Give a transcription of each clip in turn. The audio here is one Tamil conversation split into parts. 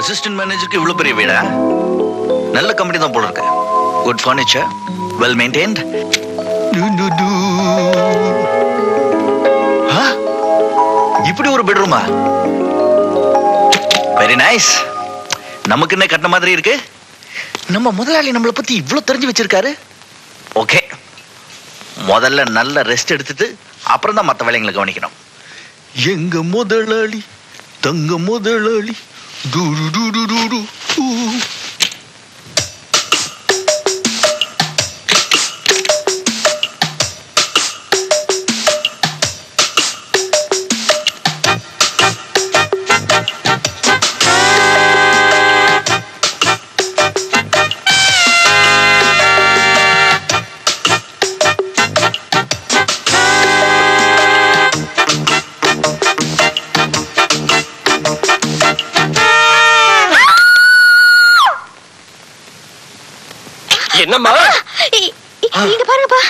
அசிஸ்டன்ட் மேனேஜருக்கு இவ்வளவு பெரிய வீடா? நல்ல கம்பெனி தான் போல இருக்கு. Good furniture, well maintained. இப்படி ஒரு பெட்ரூமா? Very nice. நமக்கு என்ன கட்டின மாதிரி இருக்கு? நம்ம முதலாளி நம்மளை பத்தி இவ்வளவு தெரிஞ்சு வச்சிருக்காரு. ஓகே, முதல்ல நல்ல ரெஸ்ட் எடுத்துட்டு அப்புறம் தான் மற்ற வேலைங்களை கவனிக்கணும். எங்க முதலாளி, தங்க முதலாளி. என்னம்மா இங்க பாருங்கப்பா.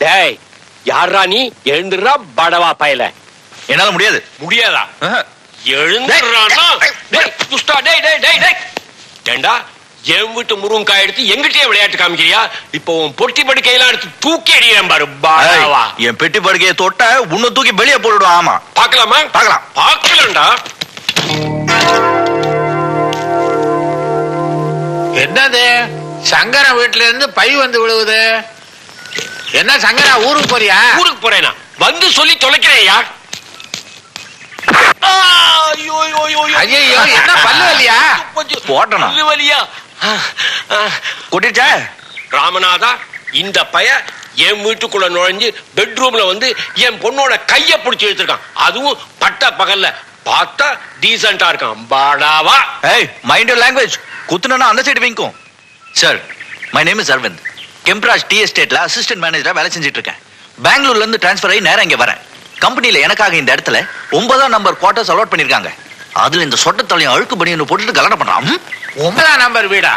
டேய், யாரா நீ? எழுந்துடுறா படவா பயல. என்னால முடியாது. முடியாதா? எழுந்துடுறானா? டேய் துஷ்டா, டேய் டேய் டேய் டேய். ஏண்டா என் வீட்டு முருங்காய் எடுத்து எங்கிட்டே விளையாட்டு காமிக்கிறியா? இப்போ உன் பொட்டி படுக்கையெல்லாம் எடுத்து தூக்கி அடிக்கிறேன் பாரு படவா. என் பெட்டி படுக்கையை தொட்ட உன்னை தூக்கி வெளியே போடுடும். ஆமா, பாக்கலாமா? பார்க்கலாம். பாக்கலாம்டா. என்னது சங்கரா வீட்டுல இருந்து பை வந்து விழுவுது? என்ன சங்கரா, ஊருக்கு போறியா? ஊருக்கு போறேனா? வந்து சொல்லி தொலைக்கிறேயா? ஐயோ, என்ன பல்லு வலியா? போட்டனா? பல்லு வலியா? கொட்டிச்சா? ராமநாதா, இந்த பைய என் வீட்டுக்குள்ள நுழைஞ்சு பெட்ரூம்ல வந்து என் பொண்ணோட கைய பிடிச்சி எடுத்திருக்கான். அதுவும் பட்ட பகல்ல. பார்த்தா டீசென்டா இருக்கான் பாடாவா. ஏய், மைண்ட் யுவர் லாங்குவேஜ். குத்துனா அந்த சைடு விங்கும். Sir, my name is Aravind. Kempraj tea எஸ்டேட்ல அசிஸ்டன்ட் மேனேஜரா வேலை செஞ்சுட்டு இருக்கேன். பெங்களூர்ல இருந்து டிரான்ஸ்பர் ஆகி நேரம் இங்க வரேன். கம்பெனில எனக்காக இந்த இடத்துல 9ஆம் நம்பர் குவார்டர்ஸ் அலாட் பண்ணிருக்காங்க. அதுல இந்த சொட்டத்தலையும் அழுக்கு பனியன்னு போட்டுட்டு கல்யாணம் பண்றான். 9ஆம் நம்பர் வீடா?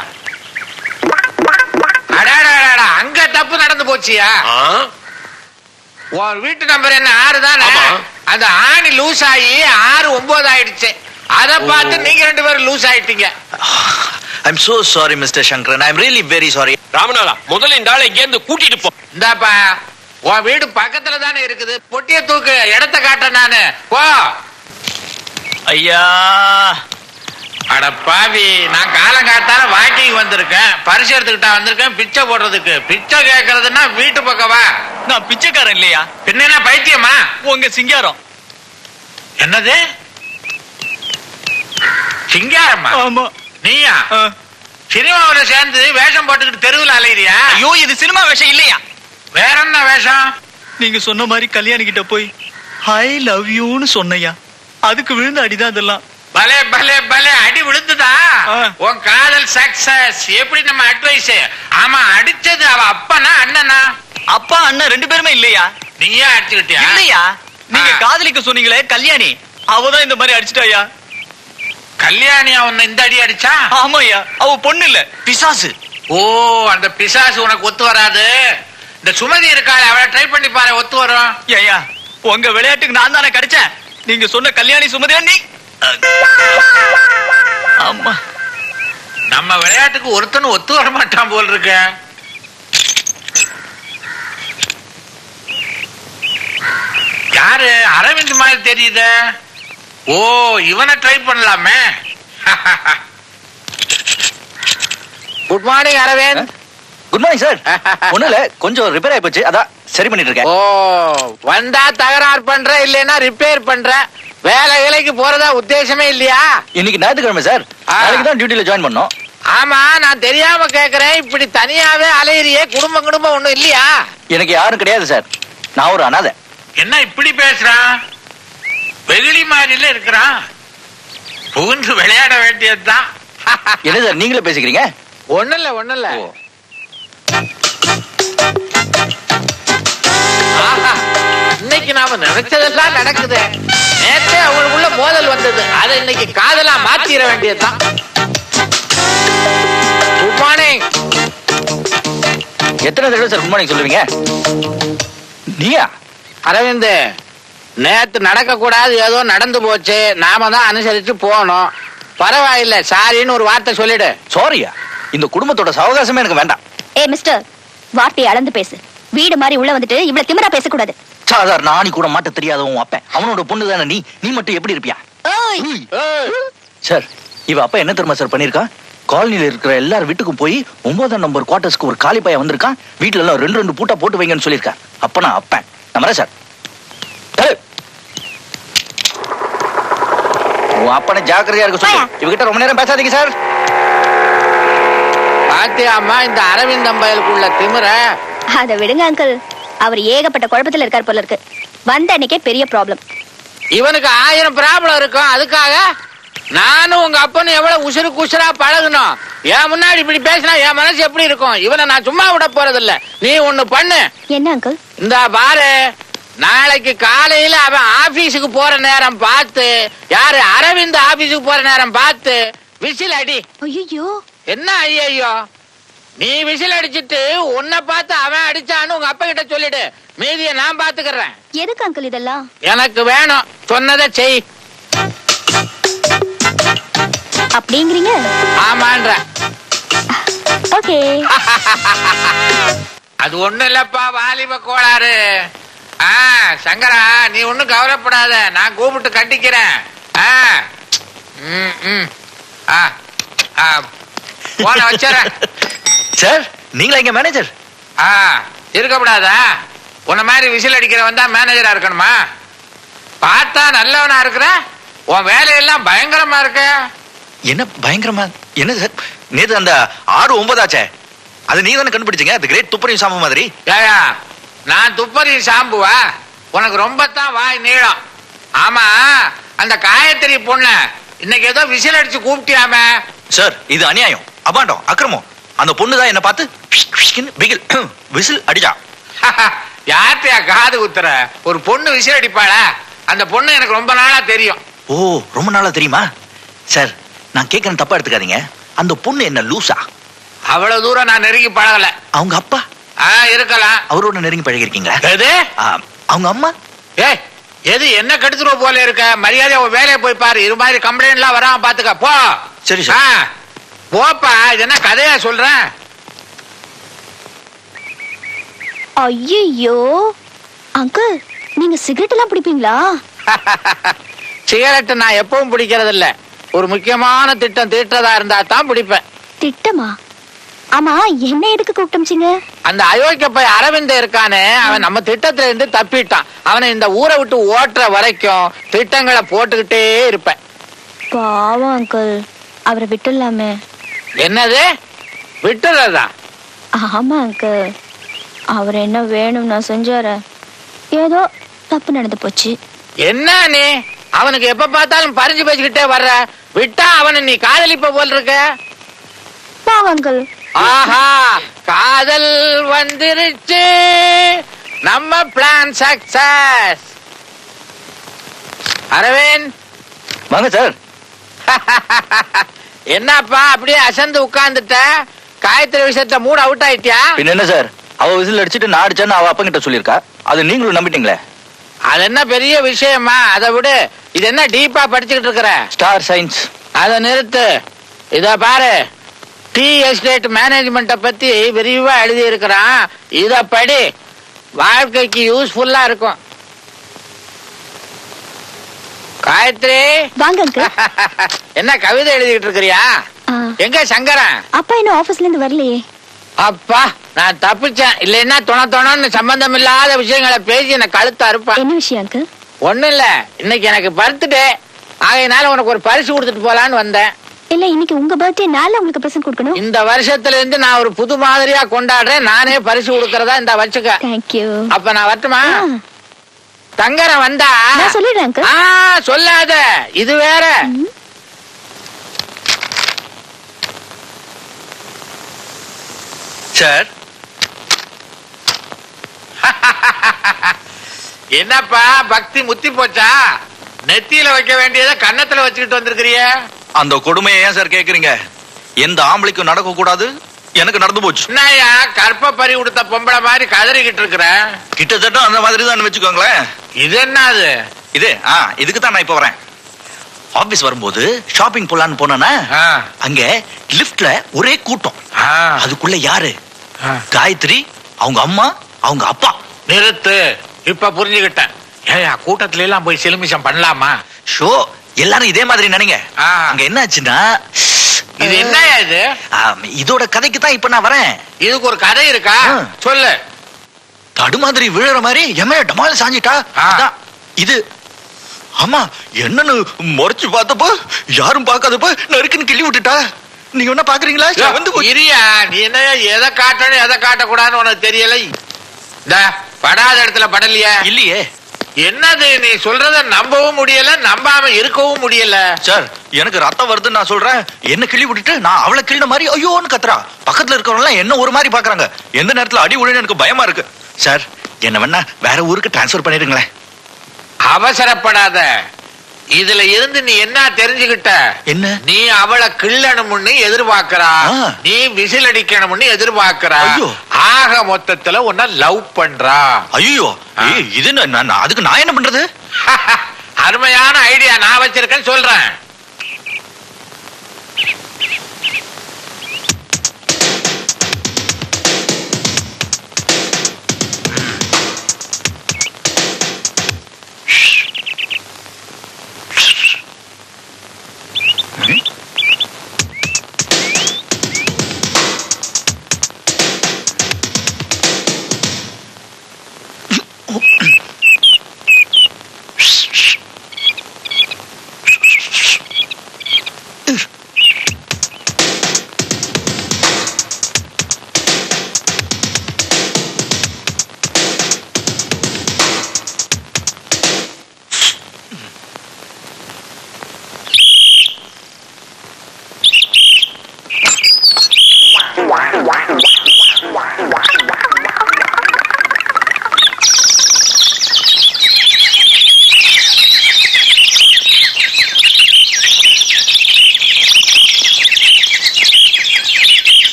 அடாடா, அங்க தப்பு நடந்து போச்சியா? உன் வீட்டு நம்பர் என்ன 6 தானே? அந்த ஆணி லூஸ் ஆகி 6 9 ஆயிடுச்சு. அத பார்த்து நீங்க 2 பேரும் லூஸ் ஆயிட்டீங்க. I'm so sorry Mr. Shankaran. I'm really very sorry. ராமநாதா, முதல்ல இந்த ஆளை இங்க இருந்து கூட்டிட்டு போ. இந்தாப்பா, உன் வீடு பக்கத்துல தானே இருக்குது. பொட்டிய தூக்கு, இடத்த காட்ட நானு. போ. ஐயா, அட பாவி, நான் காலங்காத்தால வாக்கிங் வந்திருக்கேன். பரிசு எடுத்துக்கிட்டா வந்திருக்கேன் பிச்சை போடுறதுக்கு. பிச்சை கேட்கறதுன்னா வீட்டு பக்கம் வா. நான் பிச்சைக்காரன் இல்லையா? பின்ன பைத்தியமா? உங்க சிங்காரம். என்னது சிங்காரம்மா? ஆமா. நீயா? சினிமாவில சேர்ந்து வேஷம் போட்டுக்கிட்டு தெருவில் அலையிறியா? ஐயோ, இது சினிமா வேஷம் இல்லையா? வேற என்ன வேஷம்? நீங்க சொன்ன மாதிரி கல்யாணி கிட்ட போய் ஐ லவ் யூன்னு சொன்னையா, அதுக்கு விழுந்த அடிதான் இதெல்லாம். பலே பலே பலே, அடி விழுந்துதா? உன் காதல் சக்சஸ். எப்படி நம்ம அட்வைஸ்? ஆமா, அடிச்சது அவ அப்பனா அண்ணனா? அப்பா அண்ணன் 2 பேருமே இல்லையா? நீயே அடிச்சுக்கிட்டியா? இல்லையா, நீங்க காதலிக்க சொன்னீங்களே கல்யாணி, அவதான் இந்த மாதிரி அடிச்சிட்டாயா. கல்யாணியா உன்னை இந்த அடி அடிச்சா? ஆமாயா, அவ பொண்ணு இல்ல, பிசாசு. ஓ, அந்த பிசாசு உனக்கு ஒத்து வராது. இந்த சுமதி இருக்காளே, அவளை ட்ரை பண்ணி பாரு, ஒத்து வரும். ஏயா, உங்க விளையாட்டுக்கு நான் தானே கிடைச்சேன். நீங்க சொன்ன கல்யாணி சுமதியா நீ? ஆமா, நம்ம விளையாட்டுக்கு ஒருத்தனும் ஒத்து வர மாட்டான் போல் இருக்க. யாரு? அரவிந்த் மாதிரி தெரியுது. ஓ, இவனை ட்ரை பண்ணலாமே. Good morning Aravind. Good morning sir. ஒண்ணு இல்ல, கொஞ்சம் ரிப்பேர் ஆயி போச்சு, அதான் சரி பண்ணிட்டு இருக்கேன். ஓ, வந்தா தகராறு பண்ற, இல்லைன்னா ரிப்பேர் பண்ற. வேலை வேலைக்கு போறதா உத்தேசமே இல்லையா? இன்னைக்கு ஞாயிற்றுக்கிழமை சார், நாளைக்கு தான் டியூட்டில ஜாயின் பண்ணோம். ஆமா, நான் தெரியாம கேக்குறேன். இப்படி தனியாவே அலையிறியே, குடும்பம் ஒண்ணும் இல்லையா? எனக்கு யாரும் கிடையாது சார், நான் ஒரு அனாதை. என்ன இப்படி பேசுறான்? வெகுளி மாதிரில இருக்கிறான். புகுந்து விளையாட வேண்டியதுதான். என்ன சார் நீங்களே பேசிக்கிறீங்க? ஒண்ணுல்ல. இன்னைக்கு நாம நினைச்சதெல்லாம் நடக்குது. நேற்றே அவங்களுக்குள்ள மோதல் வந்தது, அதை இன்னைக்கு காதலா மாத்திர வேண்டியதுதான். Good morning. எத்தனை தடவை சார் குட் மார்னிங் சொல்லுவீங்க? நீயா? அரவிந்த், நேத்து நடக்க கூடாது ஏதோ நடந்து போச்சு, நாம தான் அனுசரிச்சு போனோம். பரவாயில்ல, சாரின்னு ஒரு வார்த்தை சொல்லிடு. சாரியா? இந்த குடும்பத்தோட சவகாசமே எனக்கு வேண்டாம். மிஸ்டர், வார்த்தையை அளந்து பேசு. வீடு மாதிரி உள்ள வந்துட்டு இவ்வளவு திமிரா பேசக்கூடாது. சாதாரண ஆணி கூட மாட்ட தெரியாதவன் அப்பன், அவனோட பொண்ணு தானே நீ மட்டும் எப்படி இருப்பியா? சார், இவ அப்பா என்ன தெரியுமா சார் பண்ணிருக்கான்? காலனில இருக்கிற எல்லார் வீட்டுக்கும் போய் 9ஆம் நம்பர் குவார்டர்ஸ்க்கு ஒரு காலி பையன் வந்திருக்கான். வீட்டுல எல்லாம் 2 பூட்டா போட்டு வைங்கன்னு சொல்லியிருக்கான். அப்ப நான் அப்பன் நம்புறேன் சார். உன் அப்பனை ஜாக்கிரதையா இருக்க சொல்லு. இவகிட்ட ரொம்ப நேரம் பேசாதீங்க சார். பாத்தியாமா இந்த அரவிந்த் அம்பயலுக்குள்ள திமிர? அதை விடுங்க அங்கிள். அவர் ஏகப்பட்ட குழப்பத்துல இருக்கார் போல இருக்கு. வந்த அன்னைக்கே பெரிய ப்ராப்ளம். இவனுக்கு 1000 ப்ராப்ளம் இருக்கும். அதுக்காக நானும் உங்க அப்பனும் எவ்வளவு உசுருக்கு உசுரா பழகணும். என் முன்னாடி இப்படி பேசினா என் மனசு எப்படி இருக்கும்? இவனை நான் சும்மா விட போறது இல்ல. நீ ஒண்ணு பண்ணு. என்ன அங்கிள்? இந்த பாரு, நாளைக்கு காலையில அவன் ஆபீஸுக்கு போற நேரம் பார்த்து, யாரு அரவிந்த் ஆபீஸுக்கு போற நேரம் பார்த்து விசில் அடி. ஐயோ, என்ன ஐயோ? நீ விசில் அடிச்சிட்டு உன்னை பார்த்து அவன் அடிச்சான்னு உங்க அப்பா கிட்ட சொல்லிடு. மீதியை நான் பாத்துக்கிறேன். எதுக்கு அங்கிள் இதெல்லாம்? எனக்கு வேணும், சொன்னதை செய். அப்படிங்கிறீங்க? ஆமான்ற. ஓகே. அது ஒண்ணு இல்லப்பா, வாலிப கோளாறு. சங்கரா, நீ ஒண்ணும் கவலைப்படாத, நான் கூப்பிட்டு கட்டிக்கிறேன். போன வச்சுறேன். சார், நீங்களா எங்க மேனேஜர்? இருக்கப்படாதா? உன்ன மாதிரி விசில் அடிக்கிறவன் தான் மேனேஜரா இருக்கணுமா? பார்த்தா நல்லவனா இருக்கிற, உன் வேலையெல்லாம் பயங்கரமா இருக்க. என்ன பயங்கரமா? என்ன சார், நேத்து அந்த 6-9 ஆச்சே, அது நீங்க தானே கண்டுபிடிச்சீங்க? அது கிரேட் துப்பறியும் சாம்பு மாதிரி. ஏயா, நான் துப்பறியும் சாம்புவா? உனக்கு ரொம்ப தான் வாய் நீளம். ஆமா, அந்த காயத்ரி பொண்ணு இன்னைக்கு ஏதோ விசில் அடிச்சு கூப்பிட்டியாமே? சார், இது அநியாயம், அபாண்டம், அக்கிரமம். அந்த பொண்ணு தான் என்ன பார்த்து விசில் அடிச்சா. யார்த்தையா காது குத்துற? ஒரு பொண்ணு விசில் அடிப்பாளா? அந்த பொண்ணு எனக்கு ரொம்ப நாளா தெரியும். ஓ, ரொம்ப நாளா தெரியுமா? சார், நான் கேட்கறேன், தப்பா எடுத்துக்காதீங்க. அந்த பொண்ணு என்ன லூசா? அவ்வளவு தூரம் நான் நெருங்கி பழகல. அவங்க அப்பா இருக்கலாம். அவரோட நெருங்கி பழகி இருக்கீங்களா? எது? அவங்க அம்மா? எது என்ன கெடுத்துருவ போல இருக்க? மரியாதையா உன் வேலையை போய் பாரு. இது மாதிரி கம்ப்ளைண்ட் எல்லாம் வராம பாத்துக்க போ. சரி சார். போப்பா. இது என்ன கதையா சொல்றேன்? ஐயோ அங்கிள், நீங்க சிகரெட் எல்லாம் பிடிப்பீங்களா? சிகரெட் நான் எப்பவும் பிடிக்கிறது இல்ல. ஒரு முக்கியமான திட்டம் தீட்டுறதா இருந்தா தான் பிடிப்பேன். திட்டமா? ஆமா, என்ன எதுக்கு கூப்பிட்டீங்க? அந்த அயோக்கிய போய் அரவிந்த் இருக்கானே, அவன் நம்ம திட்டத்துல இருந்து தப்பிட்டான். அவனை இந்த ஊரை விட்டு ஓட்டுற வரைக்கும் திட்டங்களை போட்டுக்கிட்டே இருப்பேன். பாவம் அங்கிள், அவரை விட்டுடலாமே. என்னது விட்டுறதா? ஆமா அங்கிள், அவர் என்ன வேணும் நான் செஞ்சார, ஏதோ தப்பு நடந்து போச்சு. என்ன நீ அவனுக்கு எப்ப பார்த்தாலும் பறிஞ்சு பேசிக்கிட்டே வர்ற? விட்டா அவனை நீ காதலிப்ப போல் இருக்க. பாவம் அங்கிள். ஆஹா, காதல் வந்துருச்சு. நம்ம பிளான் சக்சஸ். அரவிந்த் வாங்க சார். என்னப்பா அப்படியே அசந்து உட்கார்ந்துட்ட? காயத்ரி விஷயத்துல மூட் அவுட் ஆயிட்டியா? பின்ன என்ன சார், அவ விசில் அடிச்சுட்டு நான் அடிச்சேன்னு அவ அப்பா கிட்ட சொல்லிருக்கா. அது நீங்களும் நம்பிட்டீங்களே. அது என்ன பெரிய விஷயமா? அதை விடு. இது என்ன டீப்பா படிச்சுக்கிட்டு இருக்கிற? Star science. அதை நிறுத்து. இத பாரு, டீ எஸ்டேட் மேனேஜ்மெண்ட பத்தி விரிவா எழுதி இருக்கிறான். இத படி, வாழ்க்கைக்கு யூஸ்ஃபுல்லா இருக்கும். காயத்ரி வாங்க அங்கிள். என்ன கவிதை எழுதிட்டு இருக்கிறியா? எங்க சங்கரன்? அப்பா இன்னும் ஆபீஸ்ல இருந்து வரலையே. அப்பா, நான் தப்பிச்சேன். இல்லைன்னா தொணன்னு சம்பந்தம் இல்லாத விஷயங்களை பேசி என்ன கழுத்து அறுப்பான். என்ன விஷயம் அங்கிள்? ஒண்ணும் இல்ல, இன்னைக்கு எனக்கு பர்த்டே, ஆகையினால உனக்கு ஒரு பரிசு கொடுத்துட்டு போலான்னு வந்தேன். இல்ல, இன்னைக்கு உங்க பர்த்டே நாள்ல உங்களுக்கு பிரசன்ட் கொடுக்கணும். இந்த வருஷத்துல இருந்து நான் ஒரு புது மாதிரியா கொண்டாடுறேன். நானே பரிசு கொடுக்கறதா இந்த வச்சுக்க. தேங்க்யூ. அப்ப நான் வரட்டுமா? தங்கரம் வந்தா நான் சொல்லிடுறேன் அங்கிள். சொல்லாத, இது வேற. சார், என்னப்பா பக்தி முத்தி போச்சா? நெத்தியில வைக்க வேண்டியதை கன்னத்துல வச்சுக்கிட்டு வந்திருக்கிறிய. அந்த கொடுமையை ஏன் சார் கேக்குறீங்க? எந்த ஆம்பளைக்கும் நடக்க கூடாது, எனக்கு நடந்து போச்சு. என்னையா கற்ப பறி உடுத்த பொம்பளை மாதிரி கதறிக்கிட்டு இருக்கிற? கிட்டத்தட்ட அந்த மாதிரி தான் வச்சுக்கோங்களேன். இது என்னது? இது இதுக்கு தான் நான் இப்ப வரேன். ஆபீஸ் வரும்போது ஷாப்பிங் போலான்னு போனா அங்க லிப்ட்ல ஒரே கூட்டம். அதுக்குள்ள யாரு? காயத்ரி, அவங்க அம்மா, அவங்க அப்பா. நிறுத்து, இப்ப புரிஞ்சுக்கிட்டேன். ஏயா கூட்டத்துல எல்லாம் போய் சிலுமிஷம் பண்ணலாமா? ஷோ எல்லாரும் இதே மாதிரி நினைங்க. அங்க என்ன ஆச்சுன்னா, இது என்ன இது? இதோட கதைக்கு தான் இப்ப நான் வரேன். இதுக்கு ஒரு கதை இருக்கா? சொல்லு. தடு மாதிரி விழுற மாதிரி எமைய டமால சாஞ்சிட்டா. இது ஆமா, என்னன்னு முறைச்சு பார்த்தப்போ யாரும் பார்க்காதப்ப நறுக்குன்னு கிள்ளி விட்டுட்டா. நீங்க என்ன பாக்குறீங்களா? வந்து இரியா, நீ என்ன எதை காட்டணும் எதை காட்டக்கூடாதுன்னு உனக்கு தெரியல. படாத இடத்துல படலையா? இல்லையே. என்னது நீ சொல்றத நம்பவும் முடியல, நம்பாம இருக்கவும் முடியல. சார், எனக்கு ரத்தம் வருதுன்னு நான் சொல்றேன், என்ன கிள்ளி விட்டுட்டு நான் அவளை கிள்ளின மாதிரி ஐயோன்னு கத்துறா. பக்கத்துல இருக்கிறவங்க எல்லாம் என்ன ஒரு மாதிரி பாக்குறாங்க. எந்த நேரத்துல அடி விழுன்னு எனக்கு பயமா இருக்கு. சார், என்ன வேணா வேற ஊருக்கு டிரான்ஸ்பர் பண்ணிடுங்களேன். அவசரப்படாத. இதுல இருந்து நீ என்ன தெரிஞ்சுக்கிட்ட? என்ன? நீ அவளை கிள்ளணும்னு எதிர்பார்க்கிறா, நீ விசில் அடிக்கணும்னு எதிர்பார்க்கிறா. ஆக மொத்தத்துல உன்ன லவ் பண்றா. ஐயோ, இது அதுக்கு நான் என்ன பண்றது? அருமையான ஐடியா நான் வச்சிருக்கேன்னு சொல்றேன்.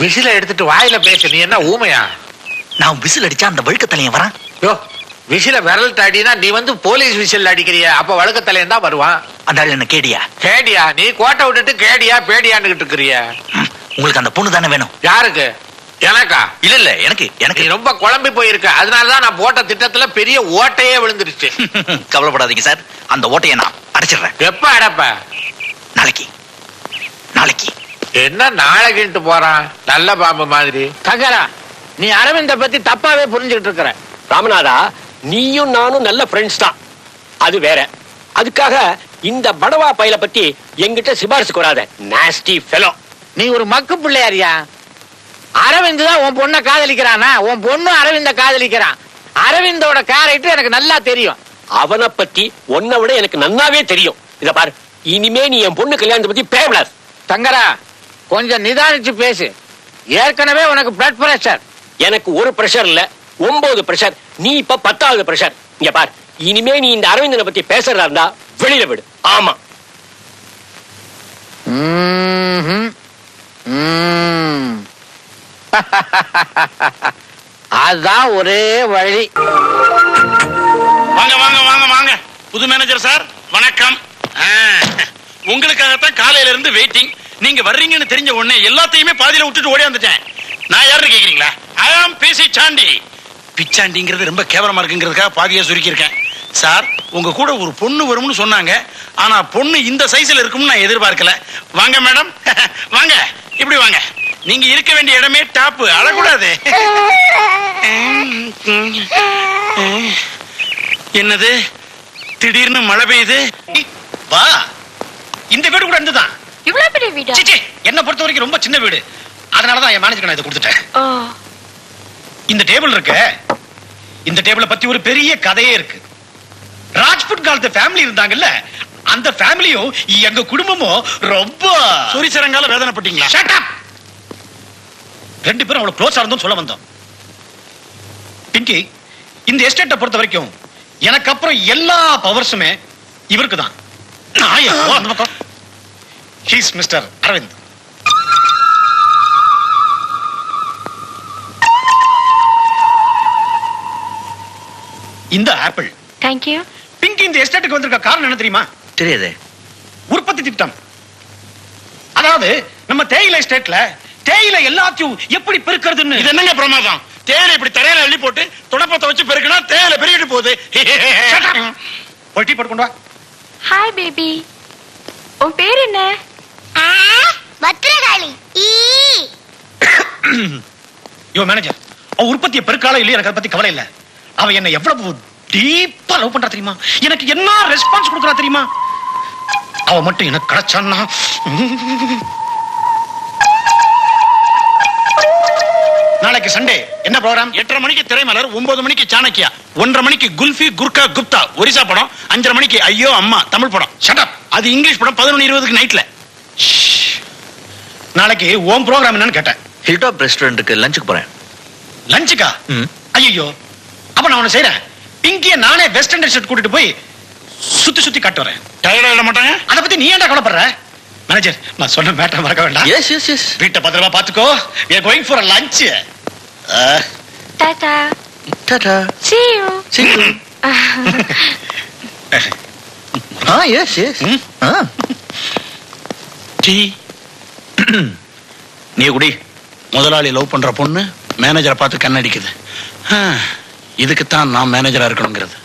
விசில எடுத்துட்டு வாயில பேச. நீ என்ன ஊமையா? நான் விசில் அடிச்சா அந்த வழுக்க தலையன் வரான். யோ, விசில விரல் தாடினா நீ வந்து போலீஸ் விசில் அடிக்கிறிய, அப்ப வழுக்க தலையன் தான் வருவான். அந்த ஆள் என்ன கேடியா? கேடியா? நீ கோட்டை விட்டுட்டு கேடியா பேடியான்னு இருக்கிறிய. உங்களுக்கு அந்த பொண்ணு தானே வேணும்? யாருக்கு? எனக்கா? இல்ல இல்ல, எனக்கு எனக்கு ரொம்ப குழம்பி போயிருக்க. அதனாலதான் நான் போட்ட திட்டத்துல பெரிய ஓட்டையே விழுந்துருச்சு. கவலைப்படாதீங்க சார், அந்த ஓட்டையை நான் அடைச்சிடுறேன். எப்ப அடைப்ப? நாளைக்கு. நாளைக்கு என்ன நாளைக்குன்ட்டு போறான் நல்ல பாம்பு மாதிரி. தங்கரா, நீ அரவிந்த பத்தி தப்பாவே புரிஞ்சுட்டு இருக்கிற. ராமநாதா, நீயும் நானும் நல்ல ஃப்ரெண்ட்ஸ் தான், அது வேற. அதுக்காக இந்த படவா பையல பத்தி என்கிட்ட சிபாரிசுக்கு வராத. Nasty fellow. நீ ஒரு மக்கு பிள்ளையாரியா? அரவிந்த் தான் உன் பொண்ணை காதலிக்கிறானா? உன் பொண்ணு அரவிந்த காதலிக்கிறான். அரவிந்தோட கேரக்டர் எனக்கு நல்லா தெரியும். அவனை பத்தி உன்னை விட எனக்கு நன்னாவே தெரியும். இத பாரு, இனிமே நீ என் பொண்ணு கல்யாணத்தை பத்தி பேசக்கூடாது. தங்கரா, கொஞ்சம் நிதானிச்சு பேசு. ஏற்கனவே உனக்கு பிளட் பிரஷர். எனக்கு ஒரு பிரஷர் இல்ல, 9 பிரஷர். நீ இப்ப 10வது பிரஷர். இங்க பார், இனிமே நீ இந்த அரவிந்தனை பத்தி பேசுறதா இருந்தா வெளியில விடு. ஆமா. அதுதான் ஒரே வழி. வாங்க வாங்க வாங்க வாங்க. புது மேனேஜர் சார், வணக்கம். உங்களுக்காகத்தான் காலையில இருந்து வெயிட்டிங். நீங்க வர்றீங்கன்னு தெரிஞ்ச உடனே எல்லாத்தையுமே பாதியில விட்டுட்டு ஓடி வந்துட்டேன். நான் யாருன்னு கேக்குறீங்களா? ஐ ஆம் பிசி சாண்டி. பிச்சாண்டிங்கிறது ரொம்ப கேவலமா இருக்குங்கிறதுக்காக பாதியா சுருக்கி இருக்கேன். சார், உங்க கூட ஒரு பொண்ணு வரும்னு சொன்னாங்க. ஆனா பொண்ணு இந்த சைஸ்ல இருக்கும்னு நான் எதிர்பார்க்கல. வாங்க மேடம், வாங்க, இப்படி வாங்க. நீங்க இருக்க வேண்டிய இடமே டாப். அழக்கூடாது. என்னது திடீர்னு மழை பெய்யுது? வா, இந்த வீடு கூட இருந்துதான். இவ்வளவு பெரிய வீடா? என்ன பொறுத்த வரைக்கும் ரொம்ப சின்ன வீடு. அதனாலதான் என் மேனேஜருக்கு நான் இதை கொடுத்துட்டேன். இந்த டேபிள் இருக்கு, இந்த டேபிளை பத்தி ஒரு பெரிய கதையே இருக்கு. ராஜ்புட் காலத்து ஃபேமிலி இருந்தாங்கல்ல, அந்த ஃபேமிலியும் எங்க குடும்பமும் ரொம்ப சொரிசரங்கால வேதனைப்பட்டீங்களா? Shut up. ரெண்டு பேரும் அவ்வளவு க்ளோஸா இருந்தோம் சொல்ல வந்தோம். பிங்கி, இந்த எஸ்டேட்டை பொறுத்த வரைக்கும் எனக்கு அப்புறம் எல்லா பவர்ஸுமே இவருக்கு தான். அந்த பக்கம் ஹீஸ் மிஸ்டர் அரவிந்த். இந்த ஆப்பிள். தேங்க்யூ. பிங்கி இந்த எஸ்டேட்டுக்கு வந்திருக்க காரணம் என்ன தெரியுமா? தெரியாதே. உற்பத்தி திட்டம். அதாவது நம்ம தேயிலை எஸ்டேட்ல தேயிலை எல்லாத்தையும் எப்படி பெருக்கிறதுன்னு. இது என்னங்க பிரமாதம்? தேயிலை இப்படி தரையில அள்ளி போட்டு துடப்பத்தை வச்சு பெருக்கினா தேயிலை பெருகிட்டு போகுது. டீ போட்டு கொண்டு வா. Hi baby. உன் பேர் என்ன? பத்ரகாளி. யோ மேனேஜர், அவ உற்பத்தியை பெருக்கால இல்லையா எனக்கு அதை பத்தி கவலை இல்ல. அவ என்ன எவ்வளவு டீப்பா லவ் பண்றா தெரியுமா? எனக்கு என்ன ரெஸ்பான்ஸ் கொடுக்கறா தெரியுமா? அவ மட்டும் எனக்கு கிடைச்சான்னா. நாளைக்கு சண்டே என்ன ப்ரோகிராம்? 8:30 மணிக்கு திரைமலர், 9 மணிக்கு சாணக்கியா, 1:30 மணிக்கு குல்ஃபி குர்கா குப்தா ஒரிசா படம், 5:30 மணிக்கு ஐயோ அம்மா தமிழ் படம். Shut up. அது இங்கிலீஷ் படம் 11:20 நைட்ல. நாளைக்கு ஓம் ப்ரோகிராம் என்னன்னு கேட்டேன். ஹில்டாப் ரெஸ்டாரண்ட்டுக்கு லஞ்சுக்கு போறேன். லஞ்சுக்கா? ஐயோ, அப்ப நான் ஒண்ணு செய்யறேன். பிங்கிய நானே வெஸ்டர்ன் டெசர்ட் கூட்டிட்டு போய் சுத்தி சுத்தி காட்டு வரேன். டயர்டா இல்ல மாட்டாங்க? அத பத்தி நீ ஏன்டா கவலைப்படுற? மேனேஜர், நான் சொன்ன மேட்டர் மறக்க வேண்டாம். Yes yes yes. வீட்டை பத்திரமா பாத்துக்கோ. We are going for a lunch. Tata. Tata. See you. See you. Yes yes. Tea. நீ குடி. முதலாளி லவ் பண்ற பொண்ணு மேனேஜரை பார்த்து கண்ணடிக்குது. இதுக்குத்தான் நான் மேனேஜரா இருக்கணுங்கிறது.